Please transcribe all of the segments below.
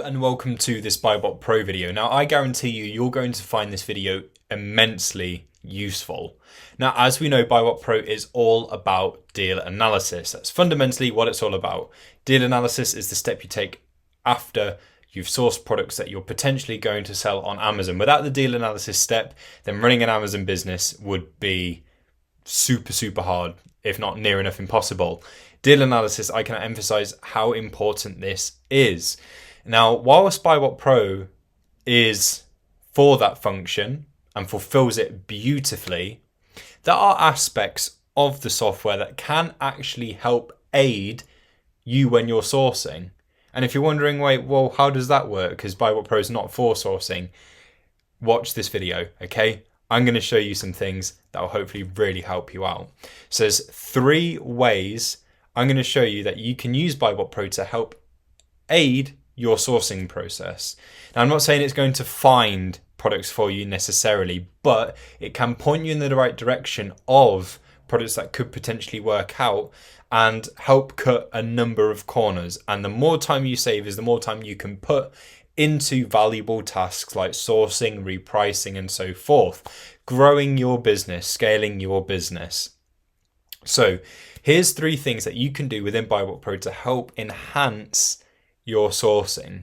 and welcome to this BuyBotPro video. Now, I guarantee you're going to find this video immensely useful. Now, as we know, BuyBotPro is all about deal analysis. That's fundamentally what it's all about. Deal analysis is the step you take after you've sourced products that you're potentially going to sell on Amazon. Without the deal analysis step, then running an Amazon business would be super hard, if not near enough impossible. Deal analysis, I cannot emphasize how important this is. Now, whilst BuyBotPro is for that function and fulfills it beautifully, there are aspects of the software that can actually help aid you when you're sourcing. And if you're wondering, wait, well, how does that work? Because BuyBotPro is not for sourcing. Watch this video, okay? I'm going to show you some things that will hopefully really help you out. So there's 3 ways I'm going to show you that you can use BuyBotPro to help aid your sourcing process. Now, I'm not saying it's going to find products for you necessarily, but it can point you in the right direction of products that could potentially work out and help cut a number of corners. And the more time you save is the more time you can put into valuable tasks like sourcing, repricing, and so forth, growing your business, scaling your business. So here's 3 things that you can do within BuyBotPro to help enhance your sourcing.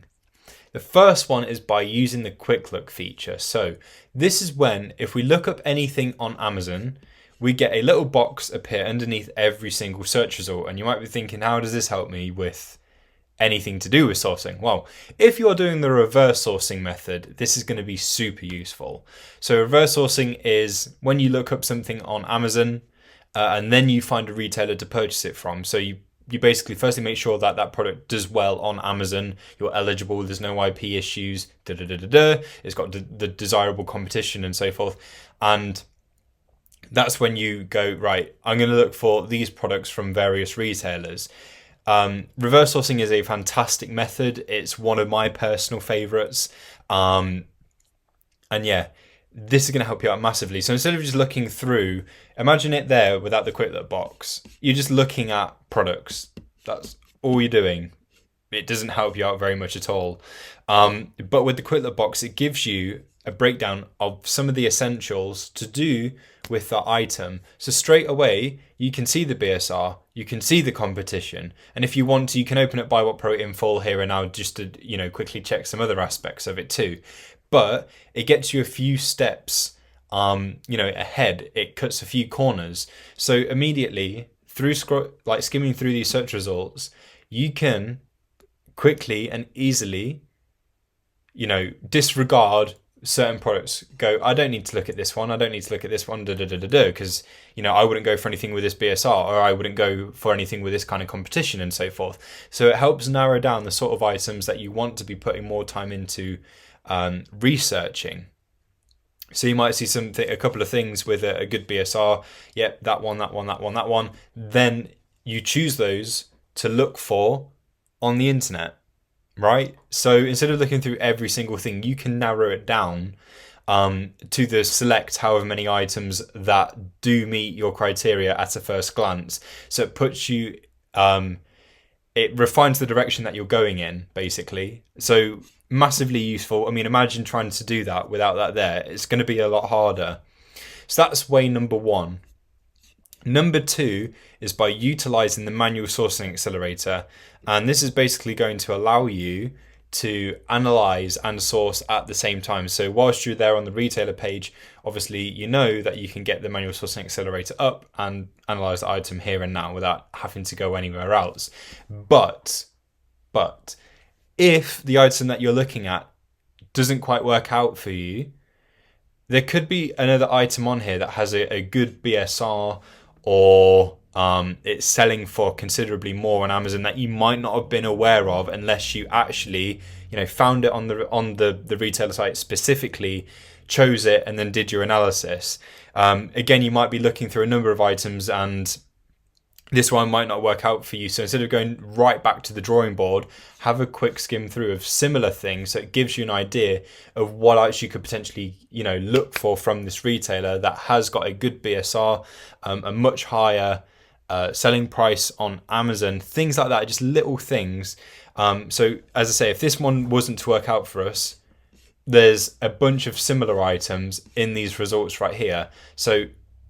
The first one is by using the quick look feature. So this is when, if we look up anything on Amazon, we get a little box appear underneath every single search result. And you might be thinking, how does this help me with anything to do with sourcing? Well, if you're doing the reverse sourcing method, this is going to be super useful. So reverse sourcing is when you look up something on Amazon and then you find a retailer to purchase it from. So you basically firstly make sure that that product does well on Amazon, you're eligible, there's no IP issues, it's got the desirable competition and so forth. And that's when you go, right, I'm going to look for these products from various retailers. Reverse sourcing is a fantastic method. It's one of my personal favorites. And yeah, this is going to help you out massively. So instead of just looking through, imagine it there without the quick look box. You're just looking at products. That's all you're doing. It doesn't help you out very much at all. But with the quick look box, it gives you a breakdown of some of the essentials to do with that item. So straight away, you can see the BSR, you can see the competition. And if you want to, you can open up BuyBotPro in full here and now just to, quickly check some other aspects of it too. But it gets you a few steps, ahead. It cuts a few corners. So immediately through skimming through these search results, you can quickly and easily, disregard certain products. Go, I don't need to look at this one. I don't need to look at this one, because, I wouldn't go for anything with this BSR, or I wouldn't go for anything with this kind of competition and so forth. So it helps narrow down the sort of items that you want to be putting more time into researching. So you might see a couple of things with a good BSR. Yep, that one. Then you choose those to look for on the internet, right? So instead of looking through every single thing, you can narrow it down to the select however many items that do meet your criteria at a first glance. So it puts you, it refines the direction that you're going in, basically. So massively useful. I mean, imagine trying to do that without that there. It's going to be a lot harder. So that's way number 1. Number 2 is by utilizing the manual sourcing accelerator. And this is basically going to allow you to analyze and source at the same time. So whilst you're there on the retailer page, obviously you know that you can get the manual sourcing accelerator up and analyze the item here and now without having to go anywhere else. But if the item that you're looking at doesn't quite work out for you, there could be another item on here that has a good BSR, or it's selling for considerably more on Amazon that you might not have been aware of unless you actually, found it on the retailer site specifically, chose it, and then did your analysis. Again, you might be looking through a number of items and this one might not work out for you. So instead of going right back to the drawing board, have a quick skim through of similar things. So it gives you an idea of what else you could potentially, look for from this retailer that has got a good BSR, a much higher selling price on Amazon, things like that, just little things. So as I say, if this one wasn't to work out for us, there's a bunch of similar items in these results right here. So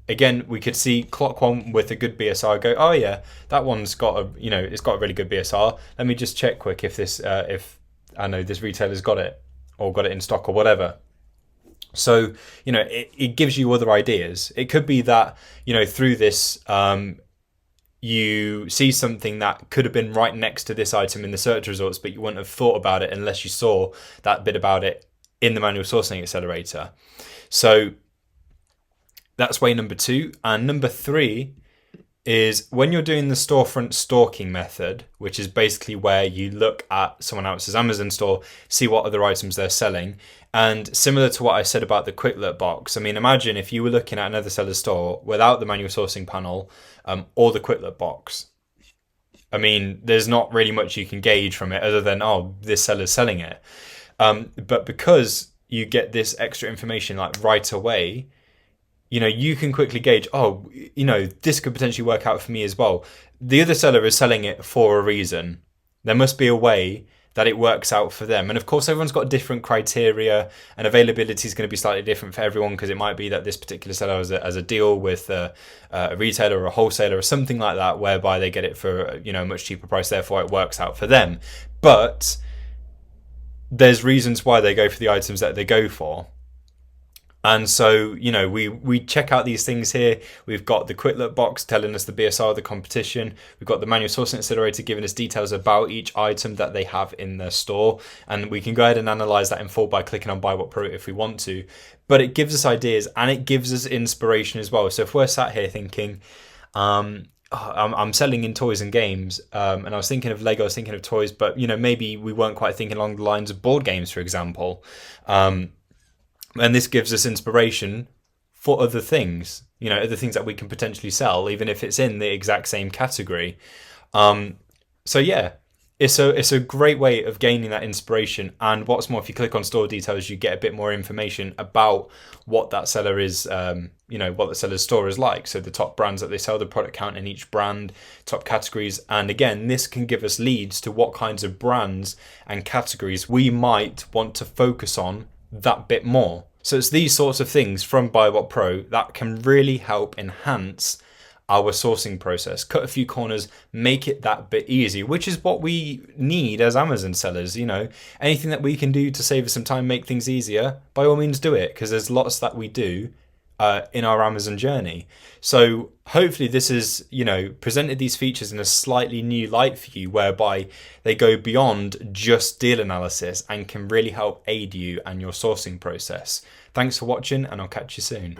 again, we could see clock one with a good BSR, go, oh yeah, that one's got a, it's got a really good BSR. Let me just check quick if this, if I know this retailer's got it or got it in stock or whatever. So, it gives you other ideas. It could be that, through this, you see something that could have been right next to this item in the search results, but you wouldn't have thought about it unless you saw that bit about it in the manual sourcing accelerator. So that's way number 2. And number 3 is when you're doing the storefront stalking method, which is basically where you look at someone else's Amazon store, see what other items they're selling. And similar to what I said about the quick look box, I mean, imagine if you were looking at another seller's store without the manual sourcing panel or the quick look box. I mean, there's not really much you can gauge from it other than, oh, this seller's selling it. But because you get this extra information like right away, you can quickly gauge, oh, this could potentially work out for me as well. The other seller is selling it for a reason. There must be a way that it works out for them. And of course, everyone's got different criteria, and availability is going to be slightly different for everyone, because it might be that this particular seller has a deal with a retailer or a wholesaler or something like that, whereby they get it for a much cheaper price, therefore it works out for them. But there's reasons why they go for the items that they go for. And so, we check out these things here. We've got the quick look box telling us the BSR of the competition. We've got the manual sourcing accelerator giving us details about each item that they have in their store. And we can go ahead and analyze that in full by clicking on BuyBotPro if we want to. But it gives us ideas and it gives us inspiration as well. So if we're sat here thinking, I'm selling in toys and games, and I was thinking of Lego, I was thinking of toys, but maybe we weren't quite thinking along the lines of board games, for example. And this gives us inspiration for other things, other things that we can potentially sell, even if it's in the exact same category. So yeah, it's a great way of gaining that inspiration. And what's more, if you click on store details, you get a bit more information about what that seller is, what the seller's store is like. So the top brands that they sell, the product count in each brand, top categories. And again, this can give us leads to what kinds of brands and categories we might want to focus on that bit more. So it's these sorts of things from BuyBotPro that can really help enhance our sourcing process, cut a few corners, make it that bit easier, which is what we need as Amazon sellers. Anything that we can do to save us some time, make things easier, by all means do it, because there's lots that we do in our Amazon journey. So hopefully this is, presented these features in a slightly new light for you, whereby they go beyond just deal analysis and can really help aid you and your sourcing process. Thanks for watching, and I'll catch you soon.